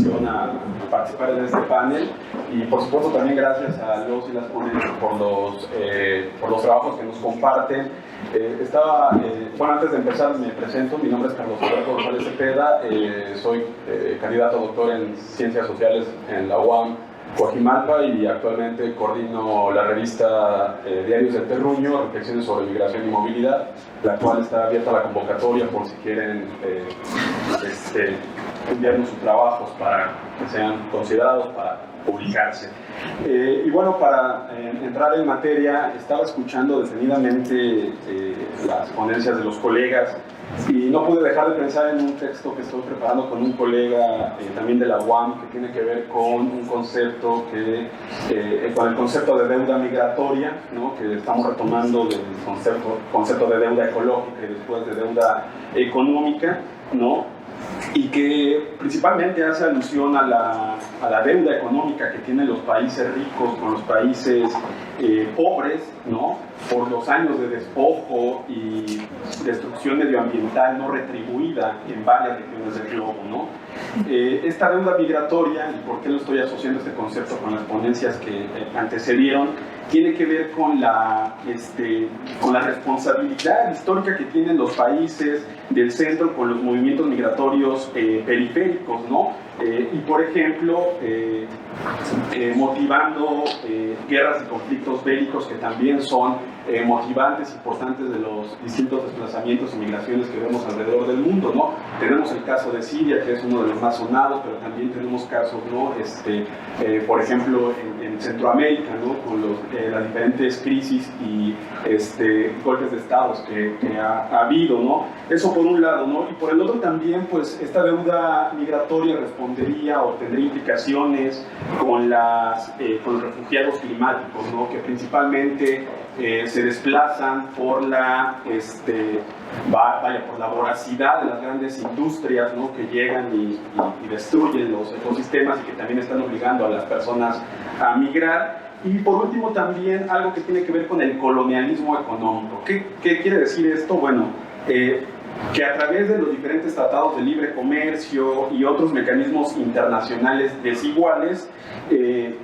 invitación a participar en este panel y por supuesto también gracias a los y las ponentes por los trabajos que nos comparten. Bueno, antes de empezar me presento, mi nombre es Carlos Alberto González Cepeda, soy candidato a doctor en Ciencias Sociales en la UAM Coajimalpa y actualmente coordino la revista Diarios del Terruño, Reflexiones sobre Migración y Movilidad, la cual está abierta a la convocatoria por si quieren enviarnos sus trabajos para que sean considerados para publicarse. Y bueno, para entrar en materia, estaba escuchando detenidamente las ponencias de los colegas y no pude dejar de pensar en un texto que estoy preparando con un colega también de la UAM que tiene que ver con un concepto con el concepto de deuda migratoria, ¿no? Que estamos retomando del concepto de deuda ecológica y después de deuda económica, ¿no? Y que principalmente hace alusión a la deuda económica que tienen los países ricos con los países pobres, ¿no? Por los años de despojo y destrucción medioambiental no retribuida en varias regiones del globo, ¿no? Esta deuda migratoria, y por qué lo estoy asociando este concepto con las ponencias que antecedieron, tiene que ver con la responsabilidad histórica que tienen los países del centro con los movimientos migratorios periféricos, ¿no? Y por ejemplo, motivando guerras y conflictos bélicos que también son motivantes importantes de los distintos desplazamientos y migraciones que vemos alrededor del mundo, ¿no? Tenemos el caso de Siria, que es uno de los más sonados, pero también tenemos casos, ¿no? Por ejemplo, en Centroamérica, ¿no? Con las diferentes crisis y golpes de estados que ha habido, ¿no? Eso por un lado, ¿no? Y por el otro también, pues, esta deuda migratoria respondería o tendría implicaciones con los refugiados climáticos, ¿no? Que principalmente se desplazan por la voracidad de las grandes industrias, ¿no? Que llegan y destruyen los ecosistemas y que también están obligando a las personas a migrar. Y por último también algo que tiene que ver con el colonialismo económico. ¿Qué quiere decir esto? Bueno, que a través de los diferentes tratados de libre comercio y otros mecanismos internacionales desiguales en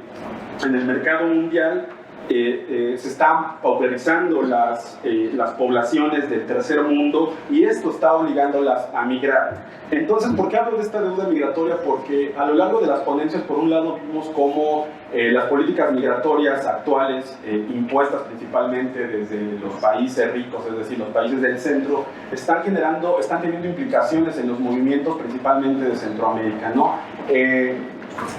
el mercado mundial se están pauperizando las poblaciones del tercer mundo y esto está obligándolas a migrar. Entonces, ¿por qué hablo de esta deuda migratoria? Porque a lo largo de las ponencias, por un lado, vimos cómo las políticas migratorias actuales, impuestas principalmente desde los países ricos, es decir, los países del centro, están teniendo implicaciones en los movimientos principalmente de Centroamérica, ¿no?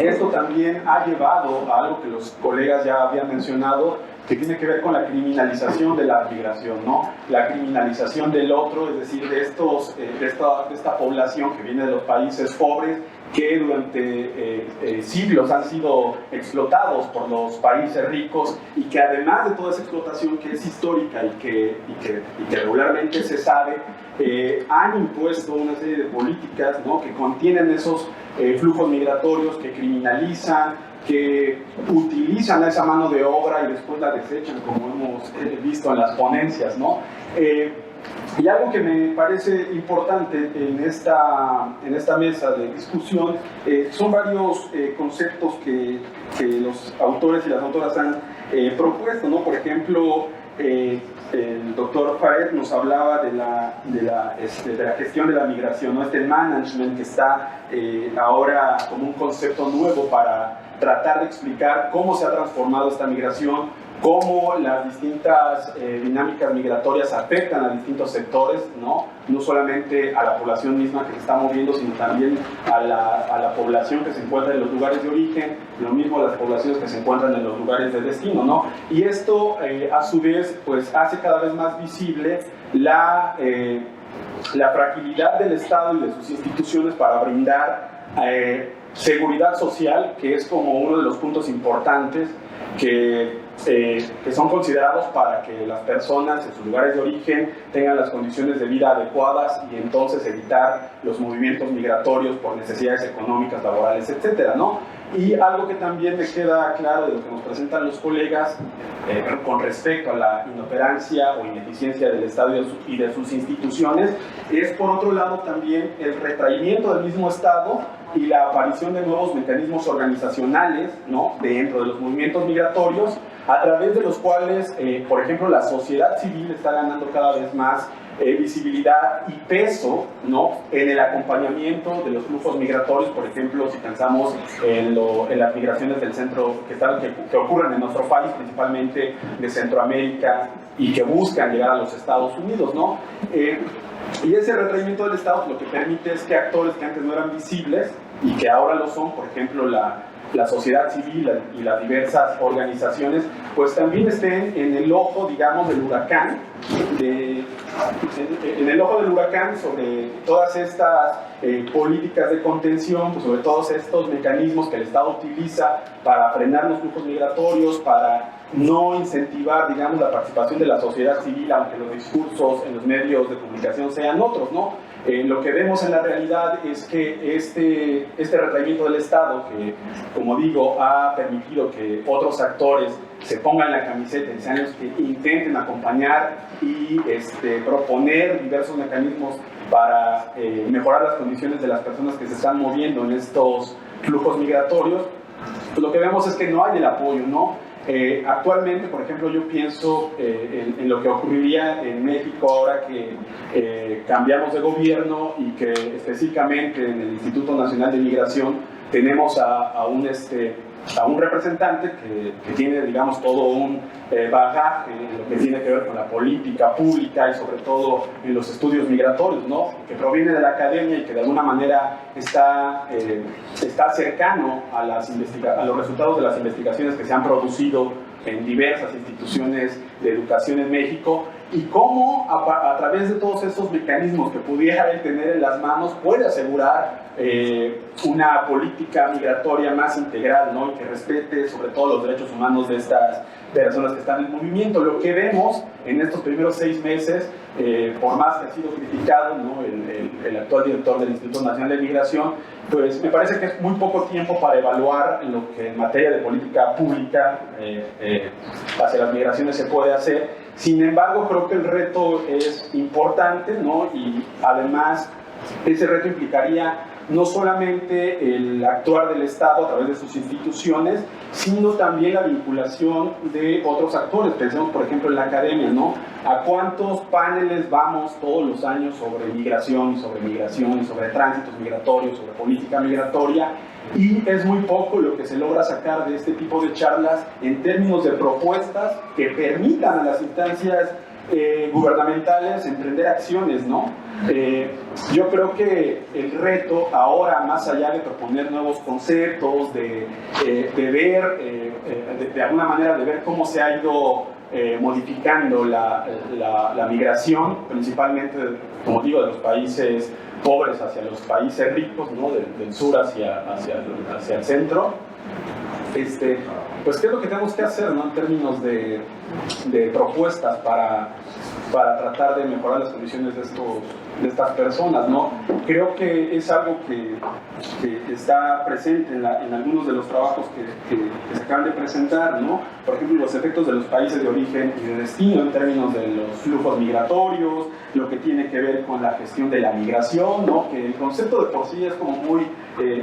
Esto también ha llevado a algo que los colegas ya habían mencionado, que tiene que ver con la criminalización de la migración, ¿no? La criminalización del otro, es decir, de esta población que viene de los países pobres, que durante siglos han sido explotados por los países ricos y que además de toda esa explotación que es histórica y que regularmente se sabe, han impuesto una serie de políticas, ¿no? Que contienen esos flujos migratorios, que criminalizan, que utilizan esa mano de obra y después la desechan, como hemos visto en las ponencias, ¿no? Y algo que me parece importante en esta mesa de discusión son varios conceptos que los autores y las autoras han propuesto, ¿no? Por ejemplo, el doctor Fared nos hablaba de la gestión de la migración, ¿no? Management que está ahora como un concepto nuevo para tratar de explicar cómo se ha transformado esta migración, cómo las distintas dinámicas migratorias afectan a distintos sectores, ¿no? No solamente a la población misma que se está moviendo, sino también a la población que se encuentra en los lugares de origen, lo mismo a las poblaciones que se encuentran en los lugares de destino, ¿no? Y esto, a su vez, pues hace cada vez más visible la fragilidad del Estado y de sus instituciones para brindar seguridad social, que es como uno de los puntos importantes que son considerados para que las personas en sus lugares de origen tengan las condiciones de vida adecuadas y entonces evitar los movimientos migratorios por necesidades económicas, laborales, etcétera, ¿no? Y algo que también me queda claro de lo que nos presentan los colegas con respecto a la inoperancia o ineficiencia del Estado y de sus instituciones es, por otro lado, también el retraimiento del mismo Estado y la aparición de nuevos mecanismos organizacionales, ¿no?, dentro de los movimientos migratorios, a través de los cuales, por ejemplo, la sociedad civil está ganando cada vez más visibilidad y peso, ¿no?, en el acompañamiento de los flujos migratorios. Por ejemplo, si pensamos en las migraciones del centro que ocurren en nuestro país, principalmente de Centroamérica, y que buscan llegar a los Estados Unidos, ¿no? Y ese retraimiento del Estado lo que permite es que actores que antes no eran visibles y que ahora lo son, por ejemplo la sociedad civil y las diversas organizaciones, pues también estén en el ojo, digamos, del huracán, en el ojo del huracán sobre todas estas políticas de contención, pues sobre todos estos mecanismos que el Estado utiliza para frenar los flujos migratorios, para no incentivar, digamos, la participación de la sociedad civil, aunque los discursos en los medios de comunicación sean otros, ¿no? Lo que vemos en la realidad es que este retraimiento del Estado, que, como digo, ha permitido que otros actores se pongan la camiseta y sean los que intenten acompañar y proponer diversos mecanismos para mejorar las condiciones de las personas que se están moviendo en estos flujos migratorios, pues lo que vemos es que no hay el apoyo, ¿no? Actualmente, por ejemplo, yo pienso en lo que ocurriría en México ahora que cambiamos de gobierno y que específicamente en el Instituto Nacional de Migración tenemos a un representante que tiene, digamos, todo un bagaje en lo que tiene que ver con la política pública y sobre todo en los estudios migratorios, ¿no?, que proviene de la academia y que de alguna manera está cercano a los resultados de las investigaciones que se han producido en diversas instituciones de educación en México, y cómo a través de todos estos mecanismos que pudiera él tener en las manos puede asegurar una política migratoria más integral, ¿no?, y que respete sobre todo los derechos humanos de estas personas que están en movimiento. Lo que vemos en estos primeros 6 meses, por más que ha sido criticado, ¿no?, el actual director del Instituto Nacional de Migración, pues me parece que es muy poco tiempo para evaluar lo que en materia de política pública hacia las migraciones se puede hacer. Sin embargo, creo que el reto es importante, ¿no?, y además ese reto implicaría no solamente el actuar del Estado a través de sus instituciones, sino también la vinculación de otros actores. Pensemos, por ejemplo, en la academia, ¿no? ¿A cuántos paneles vamos todos los años sobre migración, sobre tránsitos migratorios, sobre política migratoria? Y es muy poco lo que se logra sacar de este tipo de charlas en términos de propuestas que permitan a las instancias gubernamentales emprender acciones, ¿no? Yo creo que el reto ahora, más allá de proponer nuevos conceptos, de ver, de alguna manera, de ver cómo se ha ido modificando la migración, principalmente, como digo, de los países pobres hacia los países ricos, ¿no?, del sur hacia el centro, pues qué es lo que tenemos que hacer, ¿no?, en términos de propuestas para tratar de mejorar las condiciones de estas personas, ¿no? Creo que es algo que está presente en algunos de los trabajos que se acaban de presentar, ¿no? Por ejemplo, los efectos de los países de origen y de destino en términos de los flujos migratorios, lo que tiene que ver con la gestión de la migración, ¿no?, que el concepto de por sí es como muy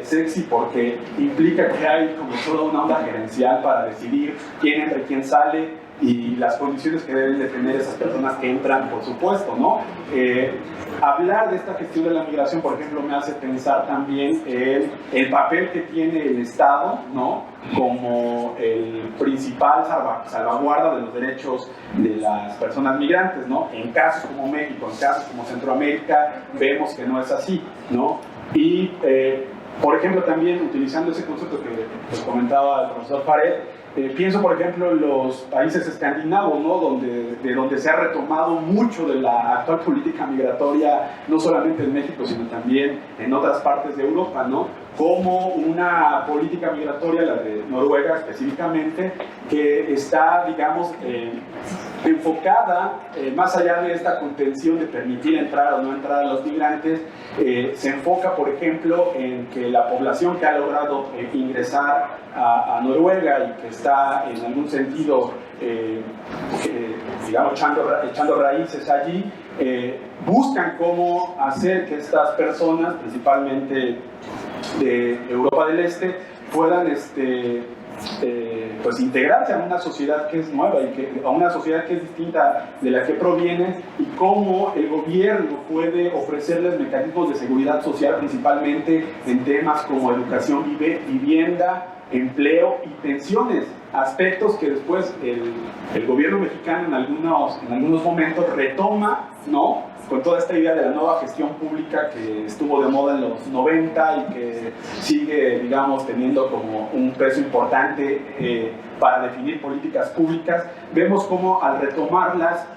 sexy porque implica que hay como toda una onda gerencial para decidir quién entra y quién sale, y las condiciones que deben de tener esas personas que entran, por supuesto, ¿no? Hablar de esta gestión de la migración, por ejemplo, me hace pensar también en el papel que tiene el Estado, ¿no?, como el principal salvaguarda de los derechos de las personas migrantes, ¿no? En casos como México, en casos como Centroamérica, vemos que no es así, ¿no? Y, por ejemplo, también utilizando ese concepto que comentaba el profesor Pared, pienso, por ejemplo, en los países escandinavos, ¿no?, de donde se ha retomado mucho de la actual política migratoria, no solamente en México, sino también en otras partes de Europa, ¿no?, como una política migratoria, la de Noruega específicamente, que está, digamos, enfocada, más allá de esta contención de permitir entrar o no entrar a los migrantes, se enfoca, por ejemplo, en que la población que ha logrado ingresar a Noruega y que está en algún sentido, digamos, echando raíces allí, buscan cómo hacer que estas personas, principalmente de Europa del Este puedan pues integrarse a una sociedad que es nueva y a una sociedad que es distinta de la que provienen, y cómo el gobierno puede ofrecerles mecanismos de seguridad social, principalmente en temas como educación, vivienda, empleo y pensiones, aspectos que después el gobierno mexicano en algunos momentos retoma, ¿no?, con toda esta idea de la nueva gestión pública que estuvo de moda en los 90 y que sigue, digamos, teniendo como un peso importante para definir políticas públicas. Vemos cómo al retomarlas,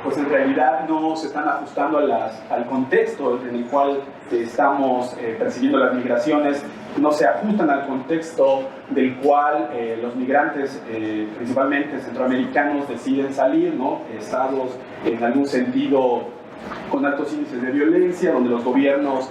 pues en realidad no se están ajustando al contexto en el cual estamos percibiendo las migraciones, no se ajustan al contexto del cual los migrantes, principalmente centroamericanos, deciden salir, ¿no? Estados en algún sentido con altos índices de violencia, donde los gobiernos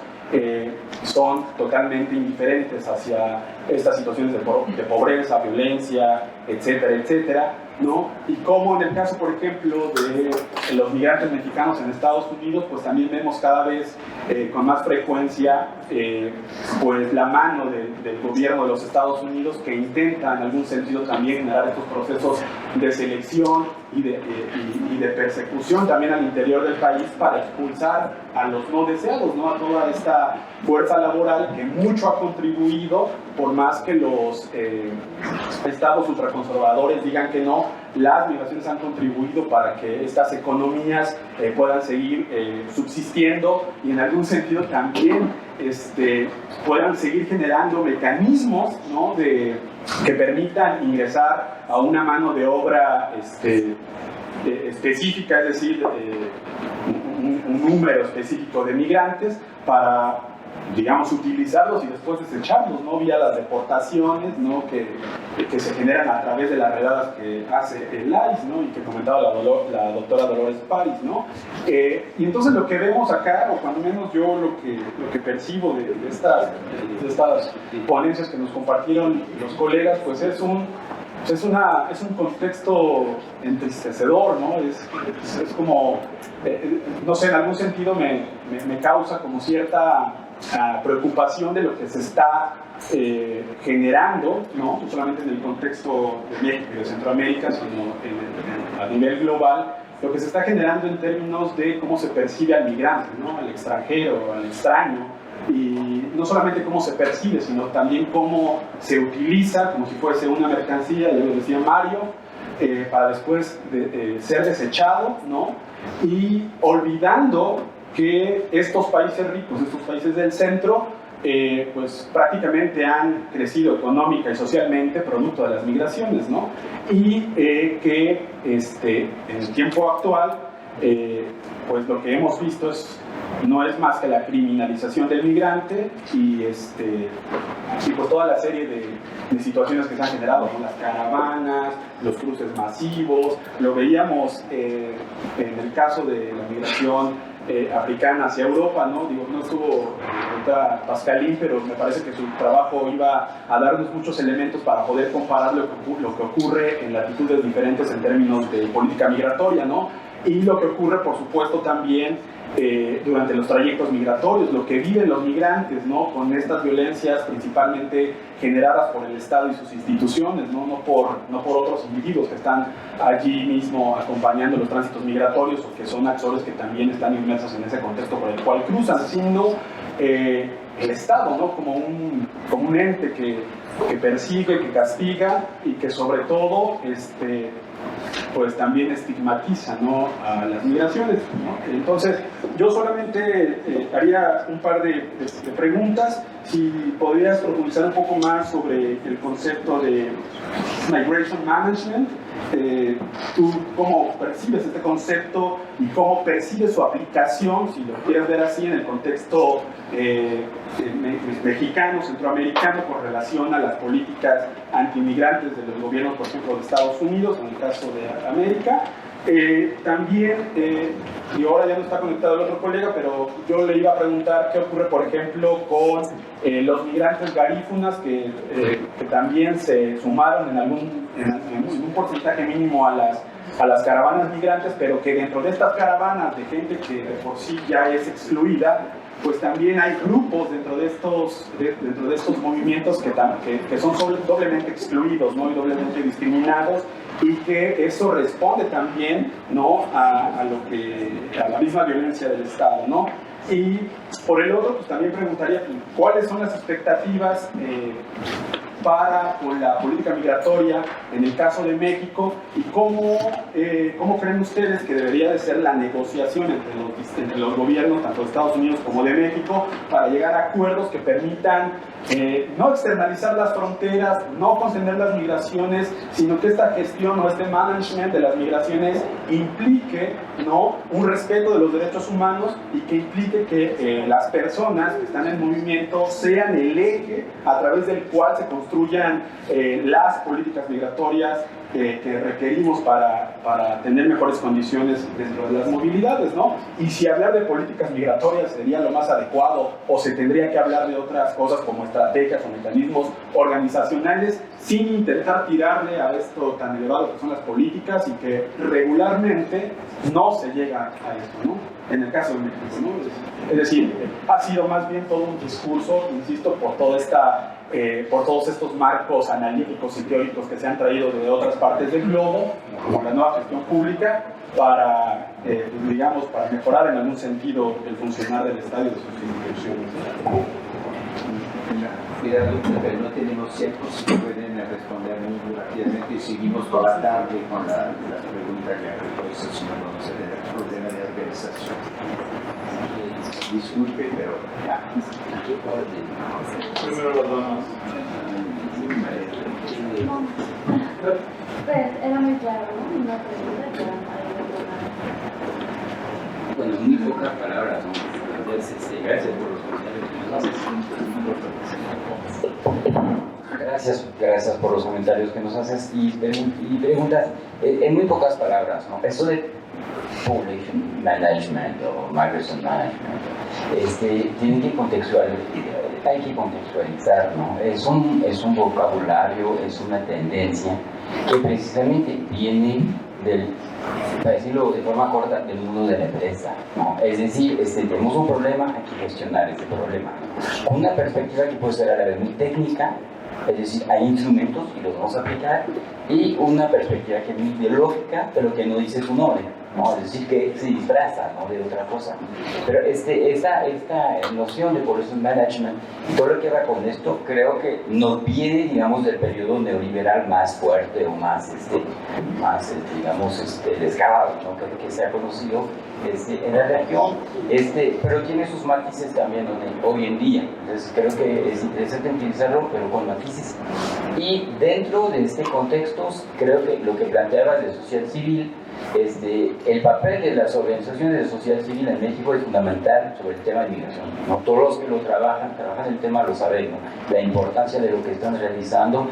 son totalmente indiferentes hacia estas situaciones de pobreza, violencia, etcétera, etcétera, ¿no? Y como en el caso, por ejemplo, de los migrantes mexicanos en Estados Unidos, pues también vemos cada vez con más frecuencia pues la mano del gobierno de los Estados Unidos, que intenta en algún sentido también generar estos procesos de selección y de persecución también al interior del país para expulsar a los no deseados, ¿no?, a toda esta fuerza laboral que mucho ha contribuido, por más que los estados ultraconservadores digan que no, las migraciones han contribuido para que estas economías puedan seguir subsistiendo y en algún sentido también puedan seguir generando mecanismos, ¿no?, que permitan ingresar a una mano de obra específica, es decir, un número específico de migrantes para, digamos, utilizarlos y después desecharlos, ¿no?, vía las deportaciones, ¿no?, que se generan a través de las redadas que hace el ICE, ¿no?, y que comentaba la doctora Dolores París, ¿no? Y entonces lo que vemos acá, o cuando menos yo lo que percibo de estas ponencias que nos compartieron los colegas, pues es un contexto entristecedor, ¿no? Es como, no sé, en algún sentido me causa como cierta preocupación de lo que se está generando, ¿no?, no solamente en el contexto de México y de Centroamérica, sino a nivel global, lo que se está generando en términos de cómo se percibe al migrante, ¿no?, al extranjero, al extraño, y no solamente cómo se percibe, sino también cómo se utiliza como si fuese una mercancía, ya lo decía Mario, para después ser desechado, ¿no?, y olvidando que estos países ricos, estos países del centro, pues prácticamente han crecido económica y socialmente producto de las migraciones, ¿no? Y que en el tiempo actual, pues lo que hemos visto no es más que la criminalización del migrante y pues toda la serie de situaciones que se han generado, ¿no?, las caravanas, los cruces masivos. Lo veíamos en el caso de la migración africana hacia Europa, ¿no? Digo, no estuvo ahorita Pascalín, pero me parece que su trabajo iba a darnos muchos elementos para poder comparar lo que ocurre en latitudes diferentes en términos de política migratoria, ¿no? Y lo que ocurre, por supuesto, también durante los trayectos migratorios, lo que viven los migrantes, ¿no?, con estas violencias principalmente generadas por el Estado y sus instituciones, ¿no? No por otros individuos que están allí mismo acompañando los tránsitos migratorios o que son actores que también están inmersos en ese contexto por el cual cruzan, sino el Estado, ¿no?, como un ente que persigue, que castiga y que sobre todo pues también estigmatiza, ¿no?, a las migraciones, ¿no? Entonces yo solamente haría un par de preguntas. Si podrías profundizar un poco más sobre el concepto de Migration Management, tú cómo percibes este concepto y cómo percibes su aplicación, si lo quieres ver así, en el contexto mexicano, centroamericano, con relación a las políticas antimigrantes de los gobiernos, por ejemplo, de Estados Unidos, en el caso de América. También, y ahora ya no está conectado el otro colega, pero yo le iba a preguntar qué ocurre, por ejemplo, con los migrantes garífunas que también se sumaron en un porcentaje mínimo a las caravanas migrantes, pero que dentro de estas caravanas de gente que de por sí ya es excluida, pues también hay grupos dentro de estos movimientos que son doblemente excluidos, ¿no? Y doblemente discriminados, y que eso responde también, ¿no? a la misma violencia del Estado, ¿no? Y por el otro, pues también preguntaría cuáles son las expectativas para la política migratoria en el caso de México, y cómo creen ustedes que debería de ser la negociación entre los gobiernos, tanto de Estados Unidos como de México, para llegar a acuerdos que permitan no externalizar las fronteras, no contener las migraciones, sino que esta gestión o este management de las migraciones implique, ¿no?, un respeto de los derechos humanos, y que implique que las personas que están en movimiento sean el eje a través del cual se construyan las políticas migratorias que requerimos para tener mejores condiciones dentro de las movilidades, ¿no? Y si hablar de políticas migratorias sería lo más adecuado, o se tendría que hablar de otras cosas como estrategias o mecanismos organizacionales, sin intentar tirarle a esto tan elevado que son las políticas, y que regularmente no se llega a esto, ¿no? En el caso de México, ¿no? Es decir, ha sido más bien todo un discurso, insisto, por todos estos marcos analíticos y teóricos que se han traído de otras partes del globo, como la nueva gestión pública, para, digamos, para mejorar en algún sentido el funcionar del Estado y de sus instituciones. Cuidado, pero no tenemos tiempo, si pueden responder muy rápidamente, y seguimos por la tarde con la pregunta que ha propuesto, si no vamos a tener problema de organización. Disculpe, pero ya. Primero las damas. Pues era muy claro, ¿no? Una pregunta que era Bueno, muy pocas palabras, ¿no? Gracias por los comentarios. Gracias por los comentarios que nos haces y preguntas en muy pocas palabras, ¿no? Esto de population management o migration management, tiene que hay que contextualizar, ¿no? Es un vocabulario, es una tendencia que precisamente viene para decirlo de forma corta, del mundo de la empresa, ¿no? Es decir, tenemos un problema, hay que gestionar ese problema, ¿no? Una perspectiva que puede ser a la vez muy técnica, es decir, hay instrumentos y los vamos a aplicar, y una perspectiva que es muy ideológica, pero que no dice su nombre, ¿no? Es decir, que se disfraza, ¿no?, de otra cosa. Pero esta noción de population management y todo lo que va con esto, creo que nos viene, digamos, del periodo neoliberal más fuerte o más descarado, ¿no?, que se ha conocido en la región, pero tiene sus matices también hoy en día. Entonces creo que es interesante utilizarlo, pero con matices. Y dentro de este contexto, creo que lo que planteabas de sociedad civil, el papel de las organizaciones de sociedad civil en México es fundamental sobre el tema de migración, ¿no? Todos los que lo trabajan el tema lo saben, ¿no?, la importancia de lo que están realizando,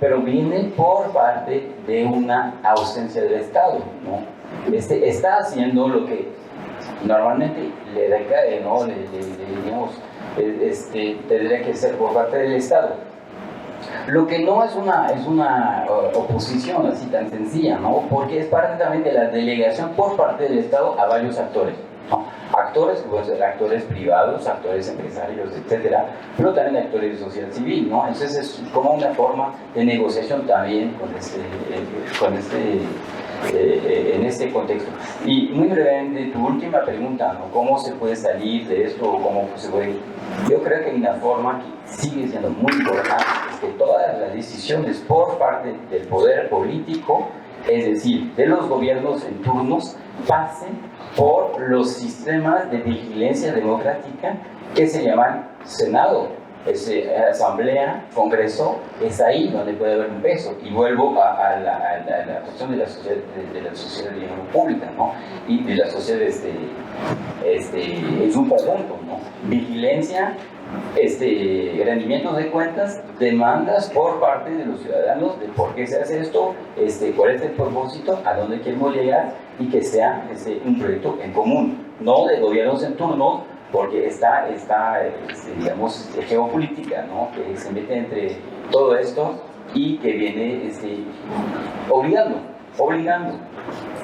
pero viene por parte de una ausencia del Estado, ¿no? Está haciendo lo que normalmente le recae, ¿no?, digamos, tendría que ser por parte del Estado. Lo que no es una oposición así tan sencilla, ¿no?, porque es parte también de la delegación por parte del Estado a varios actores, ¿no? Actores que pueden ser actores privados, actores empresarios, etcétera, pero también actores de sociedad civil, ¿no? Entonces es como una forma de negociación también en este contexto. Y muy brevemente, tu última pregunta, ¿no?, ¿cómo se puede salir de esto o cómo se puede? Yo creo que hay una forma que sigue siendo muy importante, es que todas las decisiones por parte del poder político, es decir, de los gobiernos en turnos, pasen por los sistemas de vigilancia democrática que se llaman Senado, Asamblea, Congreso. Es ahí donde puede haber un peso. Y vuelvo a la cuestión de la sociedad pública, ¿no?, y de la sociedad es un conjunto, ¿no? Vigilancia, rendimientos de cuentas, demandas por parte de los ciudadanos de por qué se hace esto, cuál es el propósito, a dónde queremos llegar, y que sea un proyecto en común, no de gobiernos en turno, porque está digamos, geopolítica, ¿no?, que se mete entre todo esto y que viene obligando.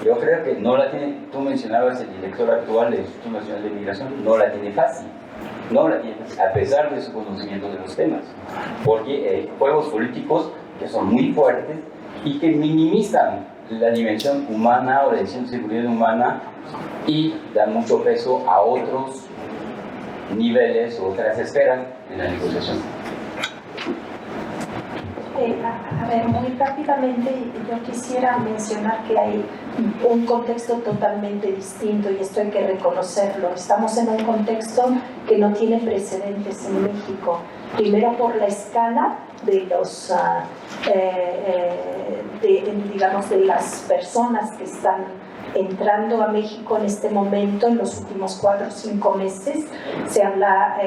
Yo creo que no la tiene, tú mencionabas el director actual del Instituto Nacional de Migración, no la tiene fácil, no la tienen, a pesar de su conocimiento de los temas, porque hay juegos políticos que son muy fuertes y que minimizan la dimensión humana o la dimensión de seguridad humana y dan mucho peso a otros niveles o otras esferas en la negociación. A ver, muy rápidamente yo quisiera mencionar que hay un contexto totalmente distinto y esto hay que reconocerlo. Estamos en un contexto que no tiene precedentes en México. Primero por la escala de los, digamos, de las personas que están entrando a México en este momento, en los últimos 4 o 5 meses. Se habla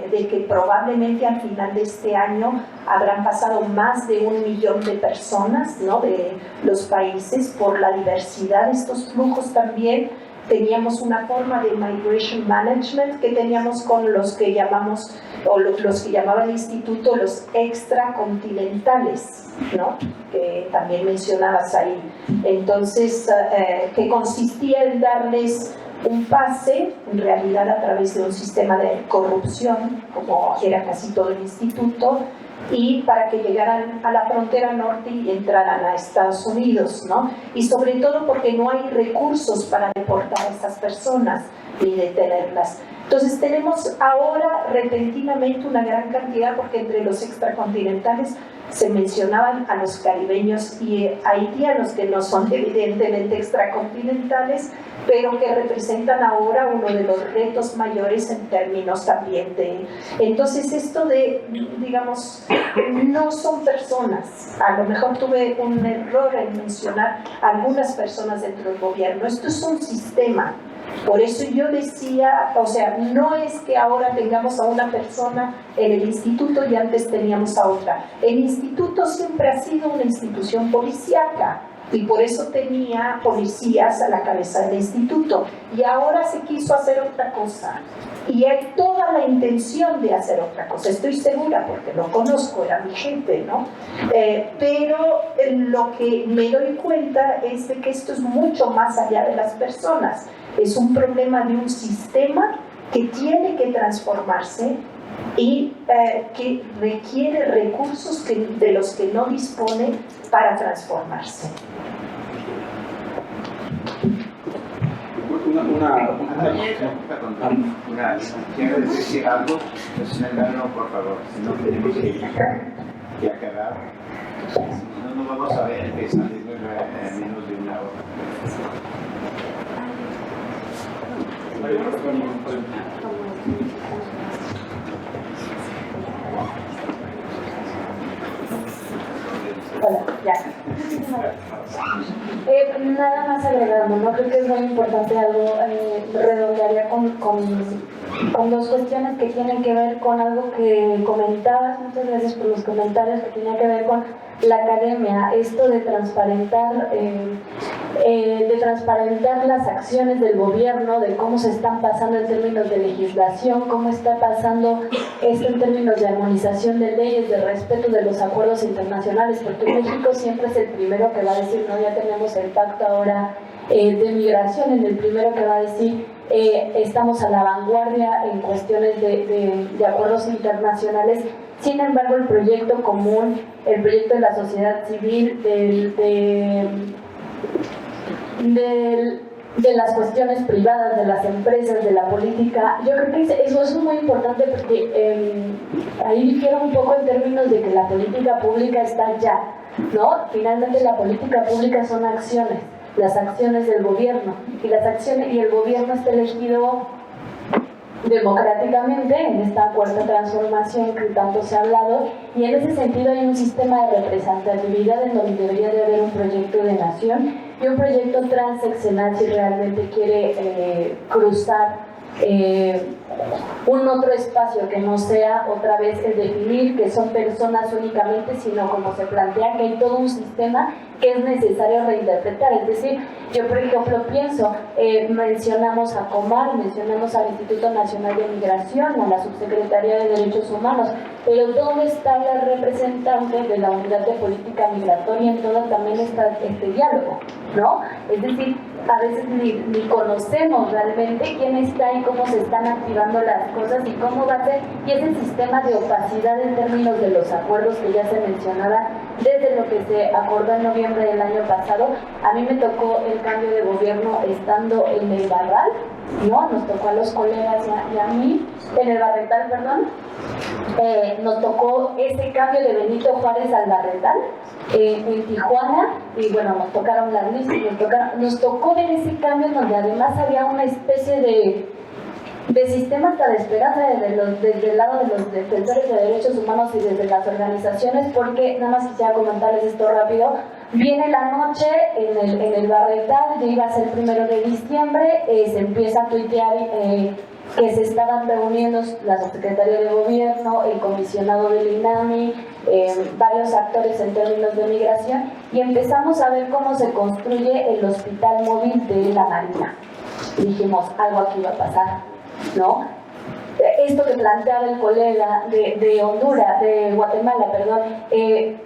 de que probablemente al final de este año habrán pasado más de 1 millón de personas, ¿no?, de los países, por la diversidad de estos flujos también. Teníamos una forma de migration management que teníamos con los que llamamos, o los que llamaba el instituto, los extracontinentales, ¿no?, que también mencionabas ahí. Entonces, que consistía en darles un pase, en realidad a través de un sistema de corrupción, como era casi todo el instituto, y para que llegaran a la frontera norte y entraran a Estados Unidos, ¿no? Y sobre todo porque no hay recursos para deportar a estas personas ni detenerlas. Entonces tenemos ahora repentinamente una gran cantidad, porque entre los extracontinentales se mencionaban a los caribeños y haitianos, que no son evidentemente extracontinentales, pero que representan ahora uno de los retos mayores en términos también de... Entonces esto de, digamos, no son personas, a lo mejor tuve un error en mencionar algunas personas dentro del gobierno, esto es un sistema. Por eso yo decía, o sea, no es que ahora tengamos a una persona en el instituto y antes teníamos a otra. El instituto siempre ha sido una institución policíaca y por eso tenía policías a la cabeza del instituto. Y ahora se quiso hacer otra cosa. Y hay toda la intención de hacer otra cosa, estoy segura porque lo conozco, era mi jefe, ¿no? Pero lo que me doy cuenta es de que esto es mucho más allá de las personas, es un problema de un sistema que tiene que transformarse y que requiere recursos de los que no dispone para transformarse. Quiero decir algo, no, por favor, si no tenemos que acabar, si no, no vamos a ver que salir en menos de 1 hora. Hola, ya. Nada más agregando, ¿no? Creo que es muy importante algo, redondearía con 2 cuestiones que tienen que ver con algo que comentabas, muchas gracias por los comentarios, que tenía que ver con la academia, esto de transparentar las acciones del gobierno, de cómo se están pasando en términos de legislación, cómo está pasando esto en términos de armonización de leyes, de respeto de los acuerdos internacionales, porque México siempre es el primero que va a decir, no, ya tenemos el pacto ahora de migración, en el primero que va a decir estamos a la vanguardia en cuestiones de acuerdos internacionales. Sin embargo, el proyecto común, el proyecto de la sociedad civil, de las cuestiones privadas, de las empresas, de la política, yo creo que eso es muy importante porque ahí difiero un poco en términos de que la política pública está ya, ¿no? Finalmente la política pública son acciones, las acciones del gobierno, y el gobierno está elegido democráticamente en esta cuarta transformación que tanto se ha hablado, y en ese sentido hay un sistema de representatividad en donde debería de haber un proyecto de nación y un proyecto transeccional si realmente quiere cruzar un otro espacio que no sea otra vez el definir que son personas únicamente, sino como se plantea que hay todo un sistema que es necesario reinterpretar. Es decir, yo por ejemplo pienso, mencionamos a Comar, mencionamos al Instituto Nacional de Migración, a la Subsecretaría de Derechos Humanos, pero ¿dónde está la representante de la Unidad de Política Migratoria en todo también este diálogo? ¿No? Es decir, a veces ni conocemos realmente quién está y cómo se están activando las cosas y cómo va a ser, y ese sistema de opacidad en términos de los acuerdos que ya se mencionaba desde lo que se acordó en noviembre del año pasado. A mí me tocó el cambio de gobierno estando en el Barral, ¿no? Nos tocó a los colegas y a mí, en el Barretal, perdón, nos tocó ese cambio de Benito Juárez al Barretal, en Tijuana, y bueno, nos tocaron las listas, nos tocó ver ese cambio en donde además había una especie de sistema hasta de esperanza desde el lado de los defensores de derechos humanos y desde las organizaciones, porque nada más quisiera comentarles esto rápido. Viene la noche en el Barretal, ya iba a ser 1 de diciembre, se empieza a tuitear que se estaban reuniendo la Secretaría de Gobierno, el comisionado del INAMI, varios actores en términos de migración, y empezamos a ver cómo se construye el hospital móvil de la Marina. Dijimos, algo aquí va a pasar, ¿no? Esto que planteaba el colega de Honduras, de Guatemala, perdón,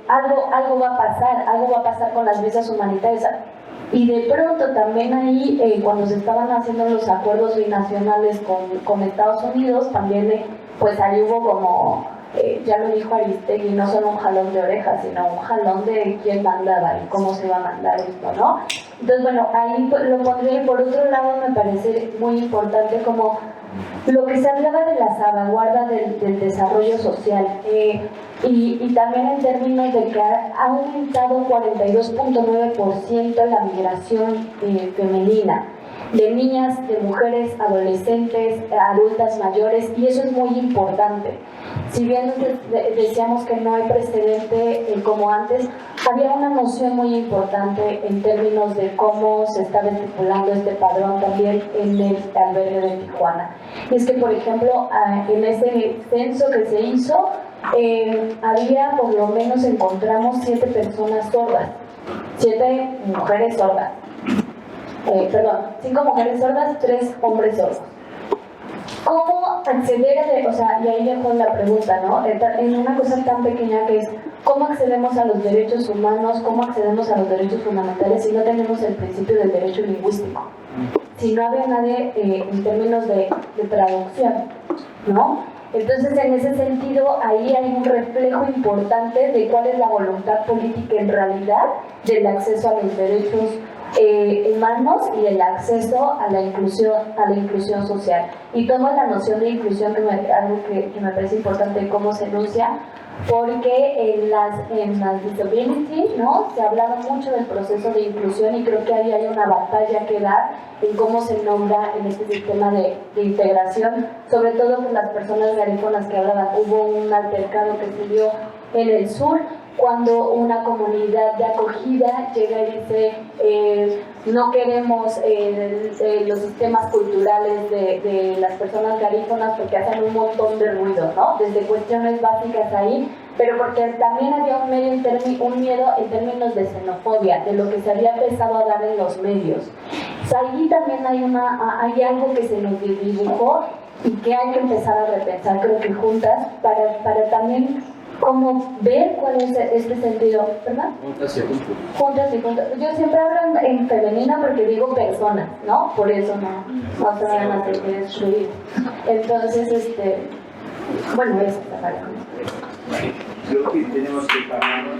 algo va a pasar con las visas humanitarias. Y de pronto también ahí, cuando se estaban haciendo los acuerdos binacionales con Estados Unidos, también pues ahí hubo como, ya lo dijo Aristegui, no solo un jalón de orejas, sino un jalón de quién mandaba y cómo se va a mandar esto, ¿no? Entonces, bueno, ahí lo pondría, y por otro lado me parece muy importante como lo que se hablaba de la salvaguarda del desarrollo social, y también en términos de que ha aumentado 42.9% la migración femenina, de niñas, de mujeres, adolescentes, adultas mayores, y eso es muy importante. Si bien decíamos que no hay precedente como antes, había una noción muy importante en términos de cómo se estaba estipulando este padrón también en el albergue de Tijuana. Y es que, por ejemplo, en ese censo que se hizo, había, por lo menos encontramos 7 personas sordas, 7 mujeres sordas. 5 mujeres sordas, 3 hombres sordos. ¿Cómo acceder o sea, y ahí dejo la pregunta, ¿no? En una cosa tan pequeña que es, ¿cómo accedemos a los derechos humanos, cómo accedemos a los derechos fundamentales si no tenemos el principio del derecho lingüístico? Si no había nadie en términos de traducción, ¿no? Entonces, en ese sentido, ahí hay un reflejo importante de cuál es la voluntad política en realidad del acceso a los derechos humanos y el acceso a la inclusión social. Y tomo la noción de inclusión, algo que me parece importante cómo se enuncia, porque en las disability, ¿no?, se hablaba mucho del proceso de inclusión, y creo que ahí hay una batalla que dar en cómo se nombra en este sistema de integración, sobre todo con las personas garífonas que hablaban. Hubo un altercado que se dio en el sur, cuando una comunidad de acogida llega y dice, no queremos los sistemas culturales de las personas garífonas porque hacen un montón de ruido, ¿no? Desde cuestiones básicas ahí, pero porque también había un miedo en términos de xenofobia, de lo que se había empezado a dar en los medios. O sea, ahí también hay algo que se nos dibujó y que hay que empezar a repensar, creo que juntas, para también como ver cuál es este sentido, ¿verdad? Juntas y juntas. Yo siempre hablo en femenino porque digo personas, ¿no? Por eso no se van a tener que destruir. Entonces, bueno, eso está para con esto. Creo que tenemos que pararnos.